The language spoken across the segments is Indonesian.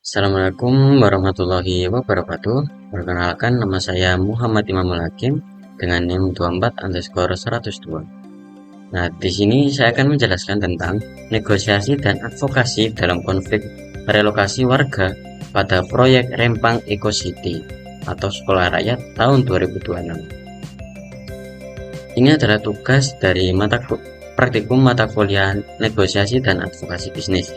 Assalamualaikum warahmatullahi wabarakatuh. Perkenalkan, nama saya Muhammad Imamul Hakim dengan NIM 24_102. Nah, di sini saya akan menjelaskan tentang negosiasi dan advokasi dalam konflik relokasi warga pada proyek Rempang Eco City atau Sekolah Rakyat tahun 2026. Ini adalah tugas dari praktikum mata kuliah negosiasi dan advokasi bisnis.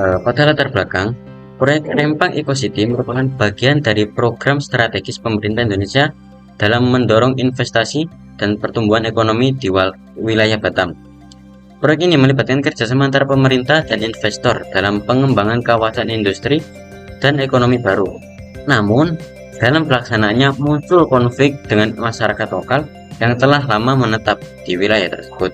Pada latar belakang, proyek Rempang Eco City merupakan bagian dari program strategis pemerintah Indonesia dalam mendorong investasi dan pertumbuhan ekonomi di wilayah Batam. Proyek ini melibatkan kerjasama antara pemerintah dan investor dalam pengembangan kawasan industri dan ekonomi baru. Namun, dalam pelaksanaannya muncul konflik dengan masyarakat lokal yang telah lama menetap di wilayah tersebut.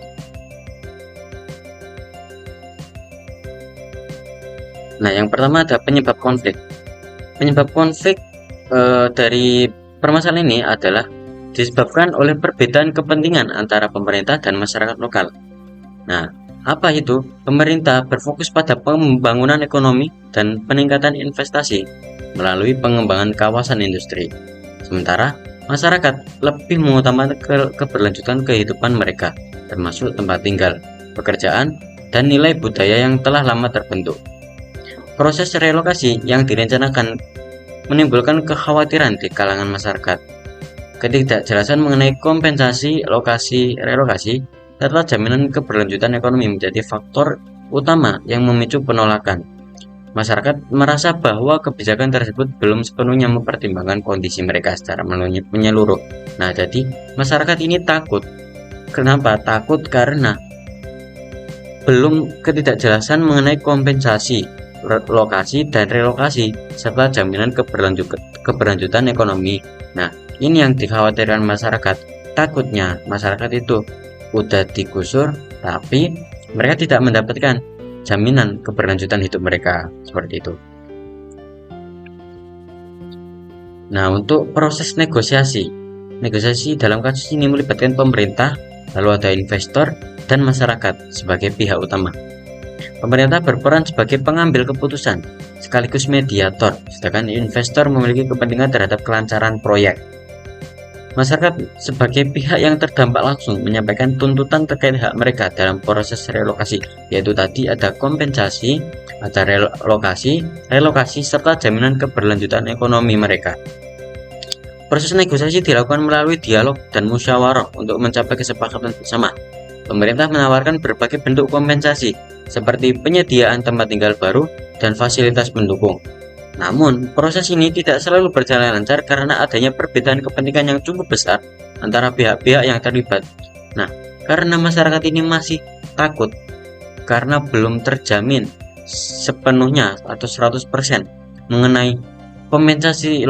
Nah, yang pertama ada penyebab konflik. Penyebab konflik dari permasalahan ini adalah disebabkan oleh perbedaan kepentingan antara pemerintah dan masyarakat lokal. Nah, apa itu? Pemerintah berfokus pada pembangunan ekonomi dan peningkatan investasi melalui pengembangan kawasan industri. Sementara masyarakat lebih mengutamakan keberlanjutan kehidupan mereka, termasuk tempat tinggal, pekerjaan, dan nilai budaya yang telah lama terbentuk. Proses relokasi yang direncanakan menimbulkan kekhawatiran di kalangan masyarakat. Ketidakjelasan mengenai kompensasi lokasi relokasi serta jaminan keberlanjutan ekonomi menjadi faktor utama yang memicu penolakan. Masyarakat merasa bahwa kebijakan tersebut belum sepenuhnya mempertimbangkan kondisi mereka secara menyeluruh. Nah, jadi masyarakat ini takut. Kenapa? Takut karena belum ketidakjelasan mengenai kompensasi lokasi dan relokasi serta jaminan keberlanjutan ekonomi. Nah, ini yang dikhawatirkan masyarakat. Takutnya masyarakat itu udah digusur tapi mereka tidak mendapatkan jaminan keberlanjutan hidup mereka, seperti itu. Nah, untuk proses negosiasi dalam kasus ini melibatkan pemerintah, lalu ada investor dan masyarakat sebagai pihak utama. Pemerintah berperan sebagai pengambil keputusan sekaligus mediator, sedangkan investor memiliki kepentingan terhadap kelancaran proyek. Masyarakat sebagai pihak yang terdampak langsung menyampaikan tuntutan terkait hak mereka dalam proses relokasi, yaitu tadi ada kompensasi, ada relokasi serta jaminan keberlanjutan ekonomi mereka. Proses negosiasi dilakukan melalui dialog dan musyawarah untuk mencapai kesepakatan bersama. Pemerintah menawarkan berbagai bentuk kompensasi, seperti penyediaan tempat tinggal baru dan fasilitas pendukung. Namun, proses ini tidak selalu berjalan lancar karena adanya perbedaan kepentingan yang cukup besar antara pihak-pihak yang terlibat. Nah, karena masyarakat ini masih takut, karena belum terjamin sepenuhnya atau 100% mengenai kompensasi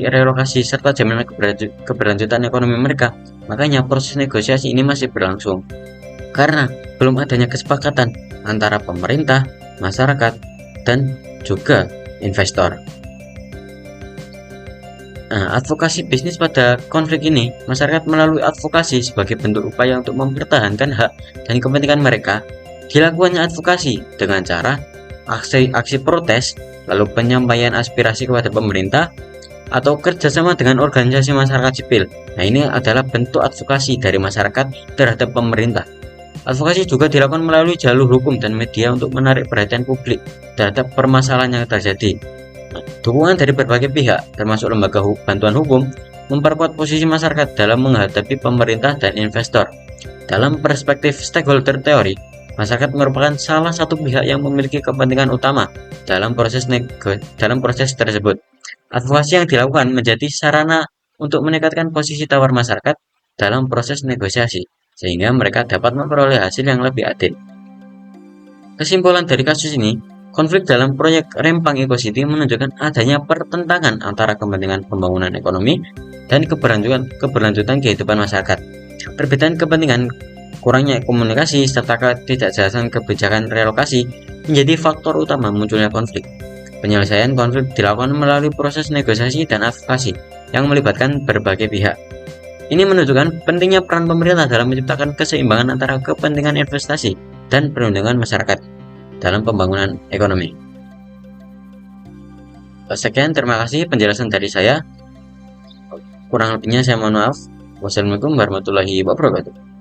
relokasi serta jaminan keberlanjutan ekonomi mereka, makanya proses negosiasi ini masih berlangsung. Karena belum adanya kesepakatan antara pemerintah, masyarakat, dan juga investor. Nah, advokasi bisnis pada konflik ini, masyarakat melalui advokasi sebagai bentuk upaya untuk mempertahankan hak dan kepentingan mereka. Dilakukannya advokasi dengan cara aksi protes, lalu penyampaian aspirasi kepada pemerintah, atau kerjasama dengan organisasi masyarakat sipil. Nah, ini adalah bentuk advokasi dari masyarakat terhadap pemerintah. Advokasi juga dilakukan melalui jalur hukum dan media untuk menarik perhatian publik terhadap permasalahan yang terjadi. Dukungan dari berbagai pihak, termasuk lembaga bantuan hukum, memperkuat posisi masyarakat dalam menghadapi pemerintah dan investor. Dalam perspektif stakeholder teori, masyarakat merupakan salah satu pihak yang memiliki kepentingan utama dalam proses tersebut. Advokasi yang dilakukan menjadi sarana untuk meningkatkan posisi tawar masyarakat dalam proses negosiasi, sehingga mereka dapat memperoleh hasil yang lebih adil. Kesimpulan dari kasus ini, konflik dalam proyek Rempang Eco City menunjukkan adanya pertentangan antara kepentingan pembangunan ekonomi dan keberlanjutan kehidupan masyarakat. Perbedaan kepentingan, kurangnya komunikasi, serta ketidakjelasan kebijakan relokasi menjadi faktor utama munculnya konflik. Penyelesaian konflik dilakukan melalui proses negosiasi dan advokasi yang melibatkan berbagai pihak. Ini menunjukkan pentingnya peran pemerintah dalam menciptakan keseimbangan antara kepentingan investasi dan perlindungan masyarakat. dalam pembangunan ekonomi. Sekian, terima kasih penjelasan dari saya. Kurang lebihnya saya mohon maaf. Wassalamualaikum warahmatullahi wabarakatuh.